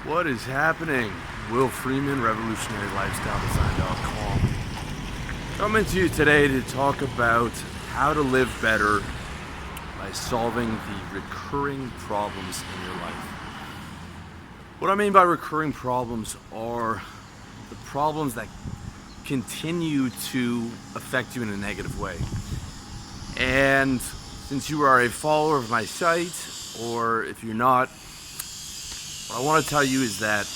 What is happening? Will Freeman, RevolutionaryLifestyleDesign.com. Coming to you today to talk about how to live better by solving the recurring problems in your life. What I mean by recurring problems are the problems that continue to affect you in a negative way. And since you are a follower of my site, or if you're not, what I want to tell you is that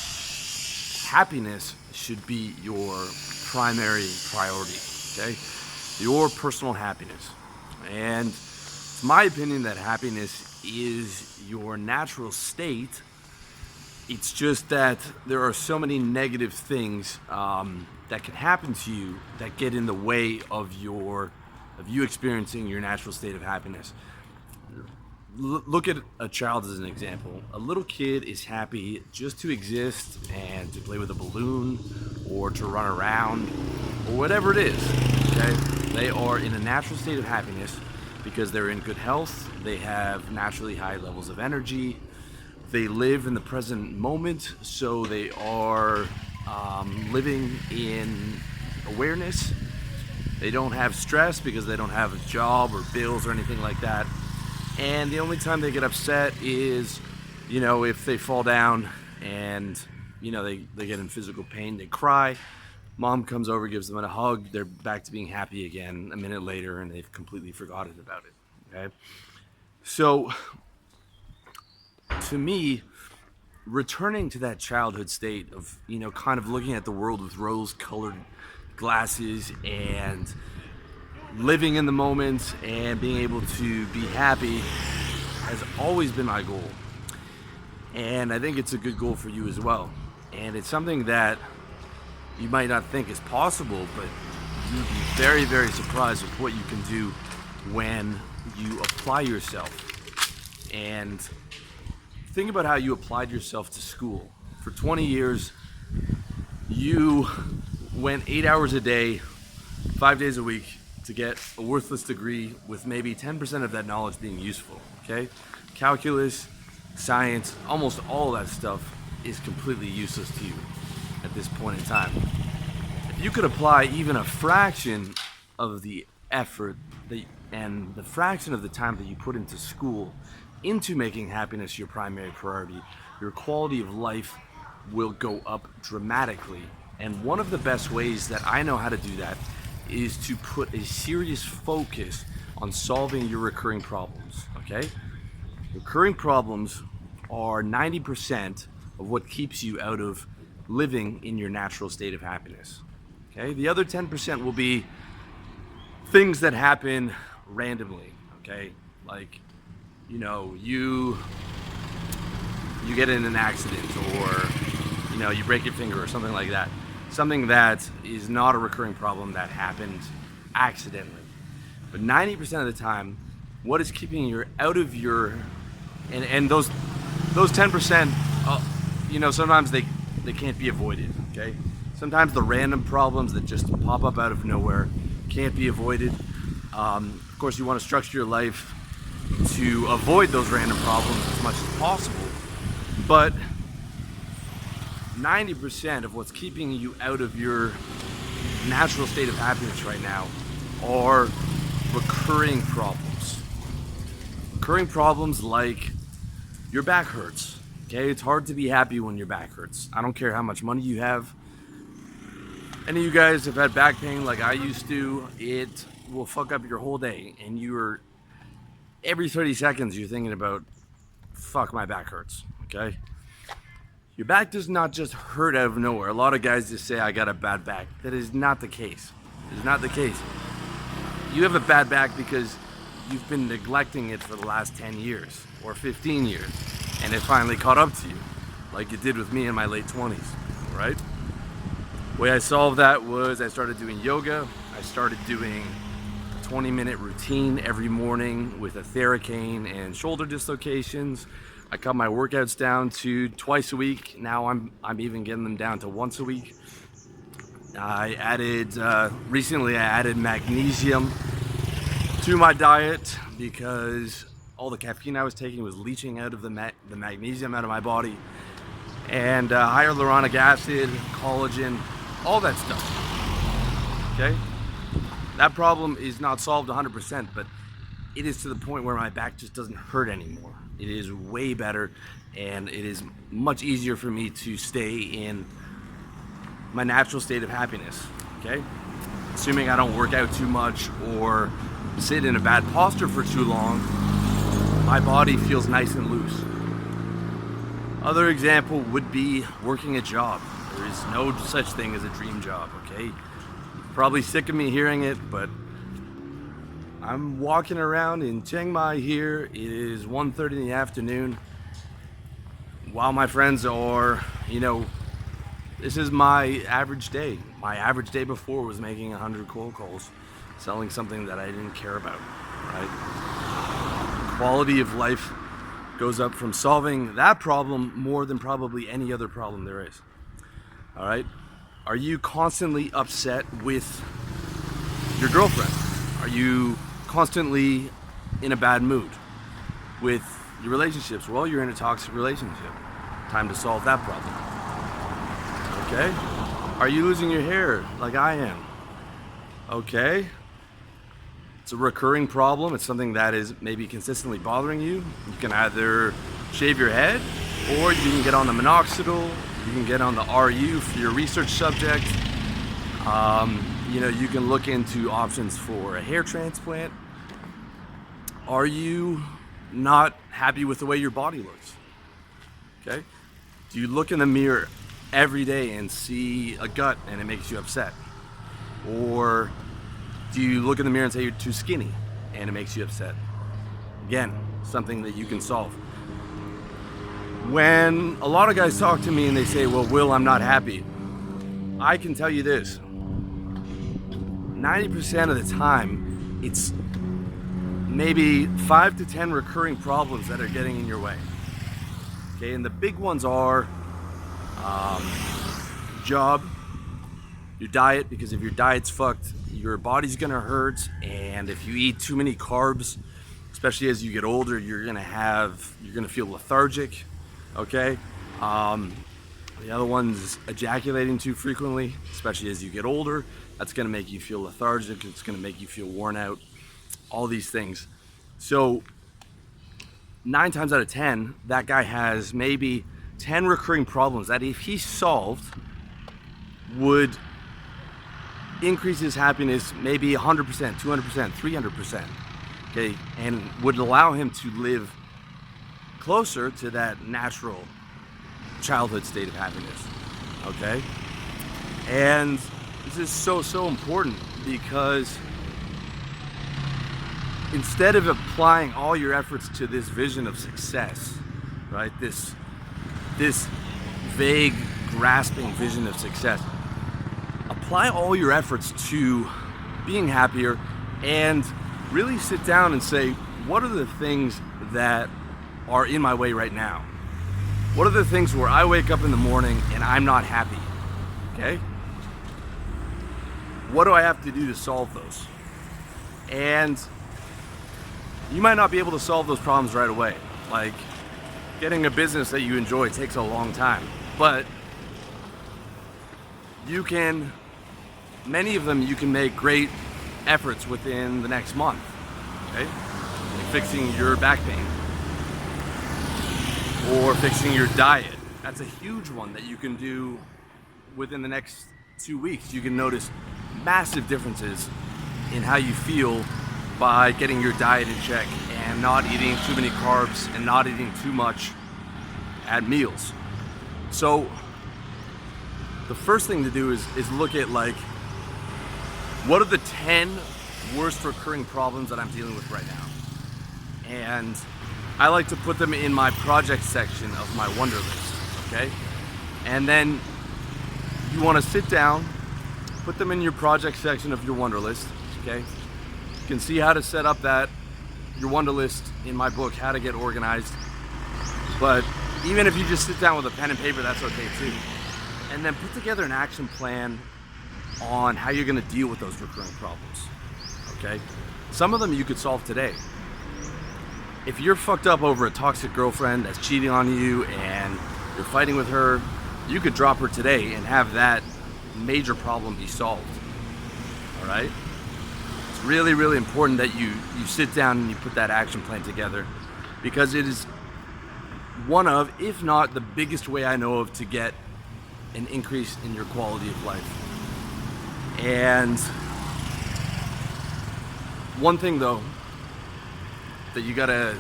happiness should be your primary priority, okay? Your personal happiness. And it's my opinion that happiness is your natural state. It's just that there are so many negative things that can happen to you that get in the way of you experiencing your natural state of happiness. Look at a child as an example. A little kid is happy just to exist and to play with a balloon or to run around or whatever it is. Okay? They are in a natural state of happiness because they're in good health. They have naturally high levels of energy. They live in the present moment, so they are living in awareness. They don't have stress because they don't have a job or bills or anything like that. And the only time they get upset is, if they fall down and, they get in physical pain, they cry. Mom comes over, gives them a hug. They're back to being happy again a minute later, and they've completely forgotten about it. Okay. So, to me, returning to that childhood state of, kind of looking at the world with rose-colored glasses and living in the moment and being able to be happy has always been my goal. And I think it's a good goal for you as well. And it's something that you might not think is possible, but you'd be very, very surprised with what you can do when you apply yourself. And think about how you applied yourself to school. For 20 years, you went 8 hours a day, 5 days a week, to get a worthless degree with maybe 10% of that knowledge being useful, okay? Calculus, science, almost all of that stuff is completely useless to you at this point in time. If you could apply even a fraction of the effort and the fraction of the time that you put into school into making happiness your primary priority, your quality of life will go up dramatically. And one of the best ways that I know how to do that is to put a serious focus on solving your recurring problems, okay? Recurring problems are 90% of what keeps you out of living in your natural state of happiness, okay? The other 10% will be things that happen randomly, okay? Like, you get in an accident, or, you break your finger or something like that. Something that is not a recurring problem that happened accidentally. But 90% of the time, what is keeping you out of your, and those 10%, sometimes they can't be avoided, okay? Sometimes the random problems that just pop up out of nowhere can't be avoided. Of course, you want to structure your life to avoid those random problems as much as possible, but 90% of what's keeping you out of your natural state of happiness right now are recurring problems. Recurring problems like your back hurts. Okay, it's hard to be happy when your back hurts. I don't care how much money you have. Any of you guys have had back pain like I used to, it will fuck up your whole day. And every 30 seconds you're thinking about, fuck, my back hurts, okay? Your back does not just hurt out of nowhere. A lot of guys just say, I got a bad back. That is not the case. It is not the case. You have a bad back because you've been neglecting it for the last 10 years or 15 years, and it finally caught up to you, like it did with me in my late 20s, right? The way I solved that was I started doing yoga. I started doing a 20-minute routine every morning with a Theracane and shoulder dislocations. I cut my workouts down to twice a week. Now I'm even getting them down to once a week. Recently I added magnesium to my diet because all the caffeine I was taking was leaching out of the magnesium out of my body. and hyaluronic acid, collagen, all that stuff. Okay? That problem is not solved 100%, but it is to the point where my back just doesn't hurt anymore. It is way better, and it is much easier for me to stay in my natural state of happiness. Okay? Assuming I don't work out too much or sit in a bad posture for too long, my body feels nice and loose. Other example would be working a job. There is no such thing as a dream job, okay? Probably sick of me hearing it, but I'm walking around in Chiang Mai here. It is 1:30 in the afternoon. While my friends are, this is my average day. My average day before was making 100 cold calls, selling something that I didn't care about, right? Quality of life goes up from solving that problem more than probably any other problem there is. All right? Are you constantly upset with your girlfriend? Are you constantly in a bad mood with your relationships? Well, you're in a toxic relationship. Time to solve that problem. Okay? Are you losing your hair like I am? Okay. It's a recurring problem. It's something that is maybe consistently bothering you. You can either shave your head, or you can get on the minoxidil. You can get on the RU for your research subject. You can look into options for a hair transplant. Are you not happy with the way your body looks? Okay? Do you look in the mirror every day and see a gut and it makes you upset? Or do you look in the mirror and say you're too skinny and it makes you upset? Again, something that you can solve. When a lot of guys talk to me and they say, well, Will, I'm not happy, I can tell you this. 90% of the time, it's maybe 5 to 10 recurring problems that are getting in your way. Okay, and the big ones are job, your diet, because if your diet's fucked, your body's gonna hurt, and if you eat too many carbs, especially as you get older, you're gonna feel lethargic. Okay, the other one's ejaculating too frequently, especially as you get older. That's gonna make you feel lethargic. It's gonna make you feel worn out. All these things. So 9 times out of 10, that guy has maybe 10 recurring problems that if he solved would increase his happiness maybe 100%, 200%, 300%. Okay, and would allow him to live closer to that natural childhood state of happiness. Okay? And this is so important, because instead of applying all your efforts to this vision of success, right? This vague, grasping vision of success, apply all your efforts to being happier and really sit down and say, what are the things that are in my way right now? What are the things where I wake up in the morning and I'm not happy? Okay? What do I have to do to solve those? And you might not be able to solve those problems right away. Like, getting a business that you enjoy takes a long time. But many of them you can make great efforts within the next month. Okay? Like fixing your back pain. Or fixing your diet. That's a huge one that you can do within the next 2 weeks. You can notice massive differences in how you feel by getting your diet in check and not eating too many carbs and not eating too much at meals. So the first thing to do is look at, like, what are the 10 worst recurring problems that I'm dealing with right now? And I like to put them in my project section of my Wonder List, okay? And then you want to sit down, put them in your project section of your Wonder List, okay? You can see how to set up your Wonder List in my book, How to Get Organized. But even if you just sit down with a pen and paper, that's okay too. And then put together an action plan on how you're gonna deal with those recurring problems, okay? Some of them you could solve today. If you're fucked up over a toxic girlfriend that's cheating on you and you're fighting with her, you could drop her today and have that major problem be solved. All right? It's really, really important that you sit down and you put that action plan together, because it is one of, if not the biggest way I know of to get an increase in your quality of life. And one thing though that you gotta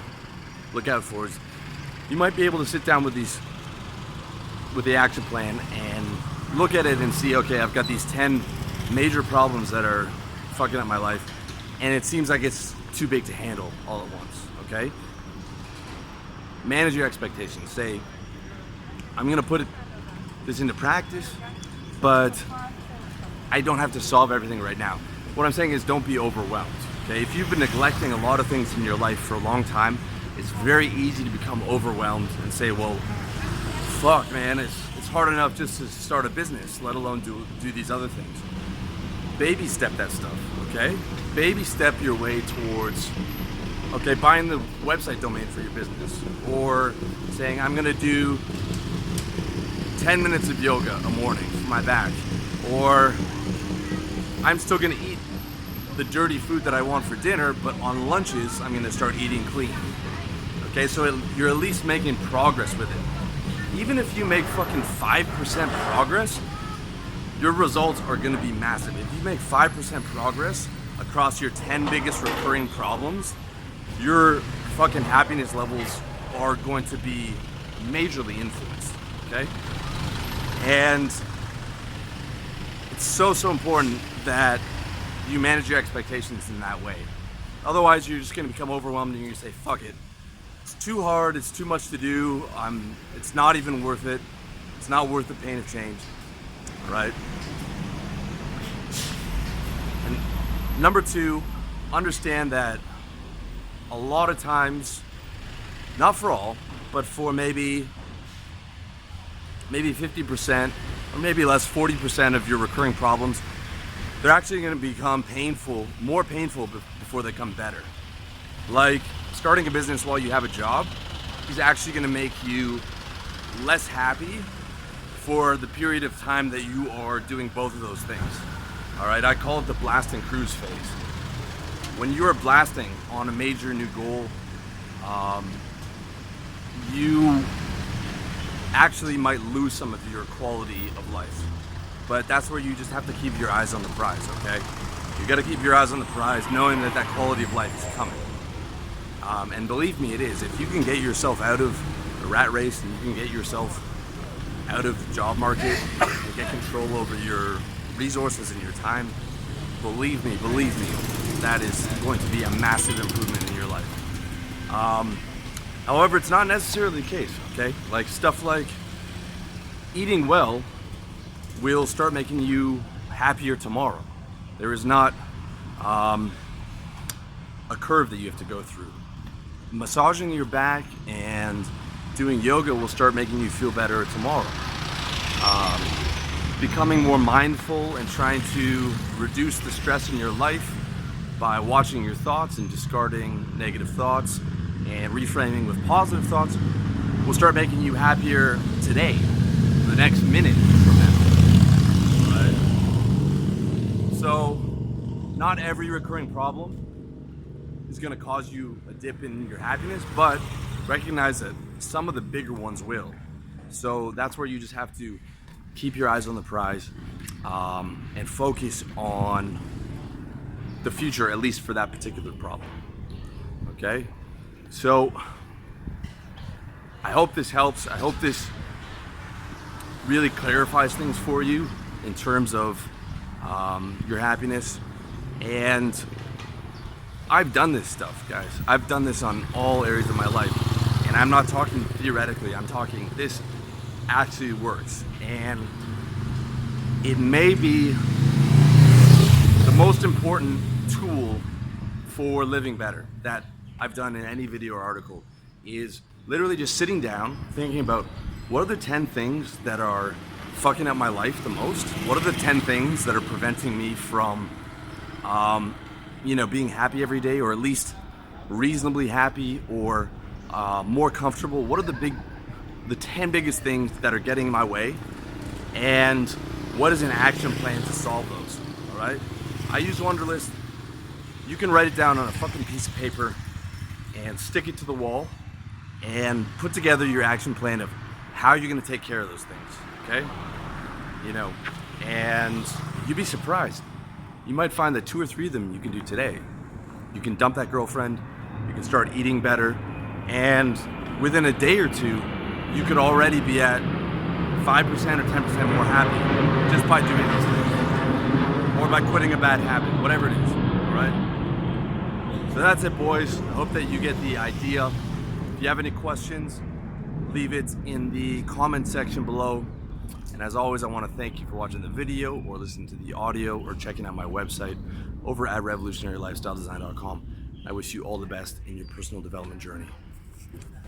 look out for is you might be able to sit down with the action plan and look at it and see, okay, I've got these 10 major problems that are fucking up my life, and it seems like it's too big to handle all at once. Okay, manage your expectations. Say, I'm gonna put this into practice, but I don't have to solve everything right now. What I'm saying is, don't be overwhelmed. Okay, if you've been neglecting a lot of things in your life for a long time, it's very easy to become overwhelmed and say, well, fuck man, it's hard enough just to start a business, let alone do these other things. Baby step that stuff, okay? Baby step your way towards, okay, buying the website domain for your business, or saying, I'm gonna do 10 minutes of yoga a morning for my back, or I'm still gonna eat the dirty food that I want for dinner, but on lunches, I'm gonna start eating clean. Okay, so you're at least making progress with it. Even if you make fucking 5% progress, your results are gonna be massive. If you make 5% progress across your 10 biggest recurring problems, your fucking happiness levels are going to be majorly influenced, okay? And it's so important that you manage your expectations in that way. Otherwise, you're just gonna become overwhelmed and you're gonna say, fuck it. It's too hard, it's too much to do, it's not even worth it. It's not worth the pain of change, right? And number two, understand that a lot of times, not for all, but for maybe 50% or maybe less, 40% of your recurring problems, they're actually going to become more painful before they become better. Like starting a business while you have a job is actually going to make you less happy for the period of time that you are doing both of those things. All right, I call it the blast and cruise phase. When you are blasting on a major new goal, you actually might lose some of your quality of life. But that's where you just have to keep your eyes on the prize, okay? You gotta keep your eyes on the prize, knowing that that quality of life is coming. And believe me, it is. If you can get yourself out of the rat race and you can get yourself out of the job market and get control over your resources and your time, believe me, that is going to be a massive improvement in your life. However, it's not necessarily the case, okay? Like stuff like eating well will start making you happier tomorrow. There is not a curve that you have to go through. Massaging your back and doing yoga will start making you feel better tomorrow. Becoming more mindful and trying to reduce the stress in your life by watching your thoughts and discarding negative thoughts and reframing with positive thoughts will start making you happier today, the next minute from now. Right? So, not every recurring problem is going to cause you a dip in your happiness, but recognize that some of the bigger ones will. So that's where you just have to keep your eyes on the prize and focus on the future, at least for that particular problem. Okay? So I hope this helps. I hope this really clarifies things for you in terms of your happiness. And I've done this stuff, guys. I've done this on all areas of my life. And I'm not talking theoretically, I'm talking this actually works. And it may be the most important tool for living better that I've done in any video or article, is literally just sitting down, thinking about what are the 10 things that are fucking up my life the most? What are the 10 things that are preventing me from being happy every day, or at least reasonably happy, or more comfortable? What are the big the 10 biggest things that are getting in my way, and what is an action plan to solve those, all right? I use Wunderlist. You can write it down on a fucking piece of paper and stick it to the wall and put together your action plan of how you're gonna take care of those things, okay? You know, and you'd be surprised. You might find that 2 or 3 of them you can do today. You can dump that girlfriend, you can start eating better, and within a day or two, you could already be at 5% or 10% more happy just by doing these things. Or by quitting a bad habit, whatever it is, all right? So that's it, boys. I hope that you get the idea. If you have any questions, leave it in the comment section below. And as always, I want to thank you for watching the video or listening to the audio or checking out my website over at revolutionarylifestyledesign.com. I wish you all the best in your personal development journey.